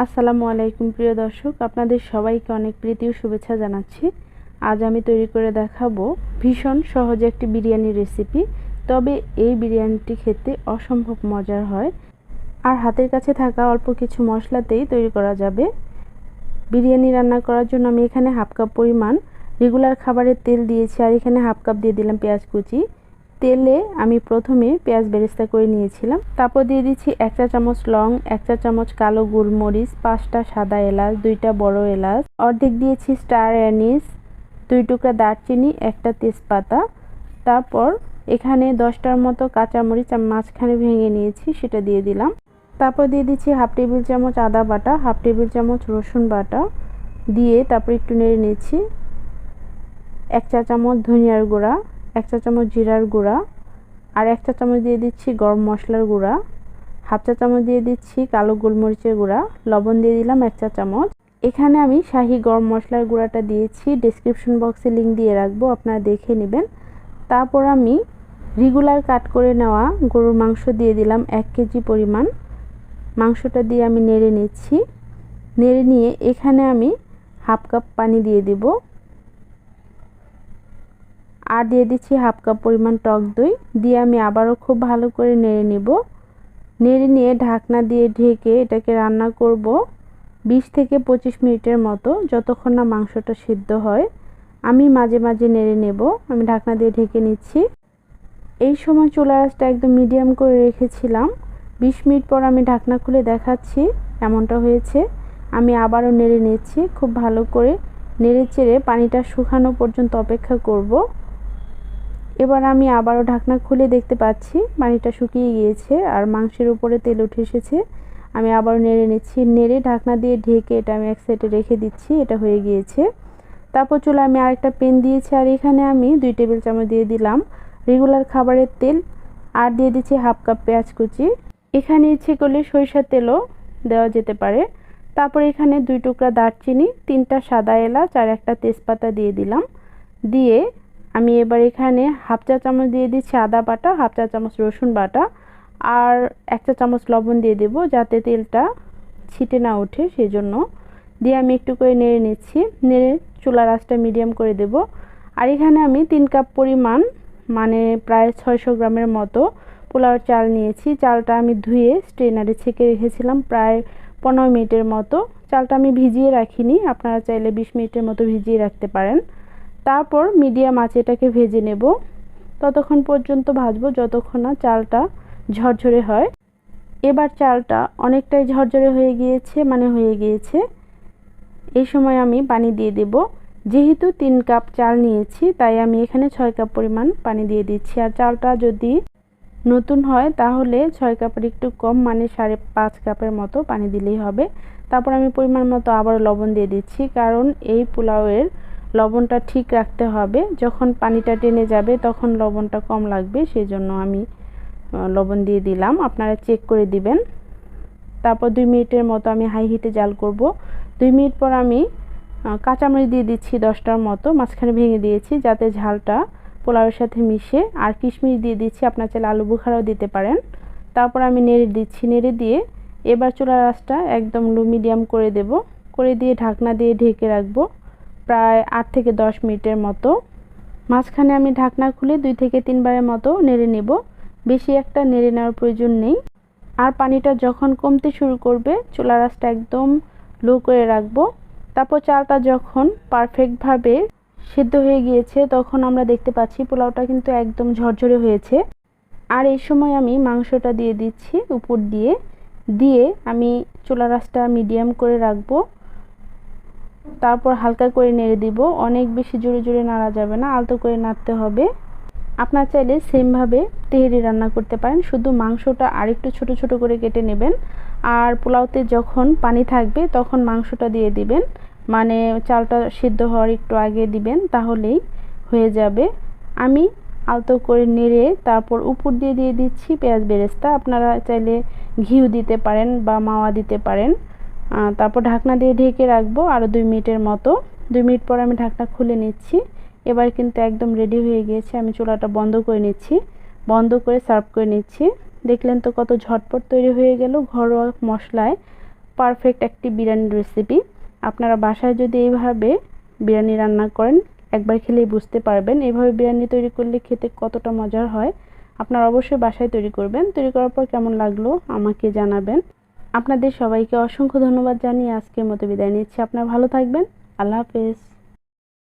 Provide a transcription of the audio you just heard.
আসসালামু আলাইকুম প্রিয় দর্শক, আপনাদের সবাইকে অনেক প্রীতি ও শুভেচ্ছা জানাচ্ছি। আজ আমি তৈরি করে দেখাবো ভীষণ সহজ একটি বিরিয়ানি রেসিপি। তবে এই বিরিয়ানিটি খেতে অসম্ভব মজার হয় আর হাতের কাছে থাকা অল্প কিছু মশলাতেই তৈরি করা যাবে। বিরিয়ানি রান্না করার জন্য আমি এখানে হাফ কাপ পরিমাণ রেগুলার খাবারের তেল দিয়েছি আর এখানে হাফ কাপ দিয়ে দিলাম পেঁয়াজ কুচি। তেলে আমি প্রথমে পেঁয়াজ বেরেস্তা করে নিয়েছিলাম, তারপর দিয়ে দিচ্ছি 1 চা চামচ লং, 1 চা চামচ কালো গোলমরিচ, 5টা সাদা এলাচ, 2টা বড় এলাচ, অর্ধেক দিয়েছি স্টার অ্যানিস, 2 টুকরা দারচিনি, 1টা তেজপাতা। তারপর এখানে 10টার মতো কাঁচামরিচ আমি মাঝখানে ভেঙে নিয়েছি, সেটা দিয়ে দিলাম। তারপর দিয়ে দিচ্ছি হাফ টেবিল চামচ আদা বাটা, হাফ টেবিল চামচ রসুন বাটা দিয়ে তারপর একটু নেড়ে নিচ্ছি। 1 চা চামচ ধনিয়ার গুঁড়া, 1 চা চামচ জিরার গুঁড়া আর 1 চা চামচ দিয়ে দিচ্ছি গরম মশলার গুঁড়া, হাফ চা চামচ দিয়ে দিচ্ছি কালো গোলমরিচের গুঁড়া, লবণ দিয়ে দিলাম 1 চা চামচ। এখানে আমি শাহি গরম মশলার গুঁড়াটা দিয়েছি, ডেসক্রিপশন বক্সে লিংক দিয়ে রাখবো, আপনারা দেখে নেবেন। তারপর আমি রেগুলার কাট করে নেওয়া গরুর মাংস দিয়ে দিলাম 1 কেজি পরিমাণ। মাংসটা দিয়ে আমি নেড়ে নিচ্ছি। নেড়ে নিয়ে এখানে আমি হাফ কাপ পানি দিয়ে দিব আর দিয়ে দিচ্ছি হাফ কাপ পরিমাণ টক দই দিয়ে আমি আবারও খুব ভালো করে নেড়ে নিব। নেড়ে নিয়ে ঢাকনা দিয়ে ঢেকে এটাকে রান্না করব 20 থেকে 25 মিনিটের মতো, যতক্ষণ না মাংসটা সিদ্ধ হয়। আমি মাঝে মাঝে নেড়ে নেব। আমি ঢাকনা দিয়ে ঢেকে নিচ্ছি। এই সময় চুলার আঁচটা একদম মিডিয়াম করে রেখেছিলাম। 20 মিনিট পর আমি ঢাকনা খুলে দেখাচ্ছি, এমনটা হয়েছে। আমি আবারও নেড়ে নিচ্ছি, খুব ভালো করে নেড়ে চেড়ে পানিটা শুকানো পর্যন্ত অপেক্ষা করব। এবার আমি আবারও ঢাকনা খুলে দেখতে পাচ্ছি পানিটা শুকিয়ে গিয়েছে আর মাংসের উপরে তেল উঠে এসেছে। আমি আবারও নেড়ে নিচ্ছি। নেড়ে ঢাকনা দিয়ে ঢেকে এটা আমি এক সাইডে রেখে দিচ্ছি। এটা হয়ে গিয়েছে। তারপর চুলায় আমি আরেকটা প্যান দিয়েছি আর এখানে আমি 2 টেবিল চামচ দিয়ে দিলাম রেগুলার খাবারের তেল আর দিয়ে দিচ্ছি হাফ কাপ পেঁয়াজ কুচি। এখানে ইচ্ছে করলে সরিষার তেলও দেওয়া যেতে পারে। তারপর এখানে 2 টুকরা দারচিনি, 3টা সাদা এলাচ আর 1টা তেজপাতা দিয়ে দিলাম। দিয়ে আমি এবার এখানে হাফ চা চামচ দিয়ে দিচ্ছি আদা বাটা, হাফ চা চামচ রসুন বাটা আর 1 চা চামচ লবণ দিয়ে দেব, যাতে তেলটা ছিটে না ওঠে সেজন্য। দিয়ে আমি একটু করে নেড়ে নিচ্ছি। নেড়ে চুলার আঁচটা মিডিয়াম করে দেব। আর এখানে আমি 3 কাপ পরিমাণ মানে প্রায় 600 গ্রামের মতো পোলাওর চাল নিয়েছি। চালটা আমি ধুয়ে স্ট্রেনারে ছেঁকে রেখেছিলাম প্রায় 15 মিনিটের মতো। চালটা আমি ভিজিয়ে রাখিনি, আপনারা চাইলে 20 মিনিটের মতো ভিজিয়ে রাখতে পারেন। তারপর মিডিয়াম আঁচে এটাকে ভেজে নেব। ততক্ষণ পর্যন্ত ভাজবো যতক্ষণ না চালটা ঝরঝরে হয়। এবার চালটা অনেকটাই ঝরঝরে হয়ে গিয়েছে। এই সময় আমি পানি দিয়ে দেব। যেহেতু 3 কাপ চাল নিয়েছি তাই আমি এখানে 6 কাপ পরিমাণ পানি দিয়ে দিচ্ছি। আর চালটা যদি নতুন হয় তাহলে 6 কাপের একটু কম মানে 5.5 কাপের মতো পানি দিলেই হবে। তারপর আমি পরিমাণ মতো আবার লবণ দিয়ে দিচ্ছি, কারণ এই পোলাওয়ের লবণটা ঠিক রাখতে হবে। যখন পানিটা টেনে যাবে তখন লবণটা কম লাগবে, সেজন্য আমি লবণ দিয়ে দিলাম, আপনারা চেক করে দিবেন। তারপর 2 মিনিটের মতো আমি হাই হিটে জাল করব। 2 মিনিট পর আমি কাঁচামরিচ দিয়ে দিচ্ছি 10টার মতো, মাঝখানে ভেঙে দিয়েছি যাতে ঝালটা পোলাওয়ের সাথে মিশে। আর কিশমিশ দিয়ে দিচ্ছি, আপনার চাইলে আলু বুখারাও দিতে পারেন। তারপর আমি নেড়ে দিচ্ছি। নেড়ে দিয়ে এবার চুলার আঁচটা একদম লো মিডিয়াম করে দেব। করে দিয়ে ঢাকনা দিয়ে ঢেকে রাখবো প্রায় 8 থেকে 10 মিনিটের মতো। মাঝখানে আমি ঢাকনা খুলে 2 থেকে 3 বারের মতো নেড়ে নেব। বেশি একটা নেড়ে নেওয়ার প্রয়োজন নেই। আর পানিটা যখন কমতে শুরু করবে চুলার আঁচটা একদম লো করে রাখবো। তারপর চালটা যখন পারফেক্টভাবে সিদ্ধ হয়ে গিয়েছে তখন আমরা দেখতে পাচ্ছি পোলাওটা কিন্তু একদম ঝরঝরে হয়েছে। আর এই সময় আমি মাংসটা দিয়ে দিচ্ছি উপর দিয়ে। দিয়ে আমি চুলার আঁচটা মিডিয়াম করে রাখবো। তারপর হালকা করে নেড়ে দিব। অনেক বেশি জোরে জোরে নাড়া যাবে না, আলতো করে নাড়তে হবে। আপনার চাইলে সেমভাবে তেহারি রান্না করতে পারেন, শুধু মাংসটা আরেকটু ছোট ছোট করে কেটে নেবেন। আর পোলাওতে যখন পানি থাকবে তখন মাংসটা দিয়ে দিবেন, মানে চালটা সিদ্ধ হওয়ার একটু আগে দিবেন, তাহলেই হয়ে যাবে। আমি আলতো করে নেড়ে তারপর উপর দিয়ে দিয়ে দিচ্ছি পেঁয়াজ বেরেস্তা। আপনারা চাইলে ঘিও দিতে পারেন বা মাওয়া দিতে পারেন। তারপর ঢাকনা দিয়ে ঢেকে রাখবো আরও 2 মিনিটের মতো। 2 মিনিট পর আমি ঢাকনা খুলে নিচ্ছি। এবার কিন্তু একদম রেডি হয়ে গিয়েছে। আমি চুলাটা বন্ধ করে নিচ্ছি, বন্ধ করে সার্ভ করে নিচ্ছি। দেখলেন তো কত ঝটপট তৈরি হয়ে গেল ঘরোয়া মশলায় পারফেক্ট একটি বিরিয়ানির রেসিপি। আপনারা বাসায় যদি এইভাবে বিরিয়ানি রান্না করেন একবার খেলেই বুঝতে পারবেন এইভাবে বিরিয়ানি তৈরি করলে খেতে কতটা মজার হয়। আপনারা অবশ্যই বাসায় তৈরি করবেন। তৈরি করার পর কেমন লাগলো আমাকে জানাবেন। আপনাদের সবাইকে অসংখ্য ধন্যবাদ জানিয়ে আজকের মতো বিদায় নিচ্ছি। আপনারা ভালো থাকবেন। আল্লাহ হাফেজ।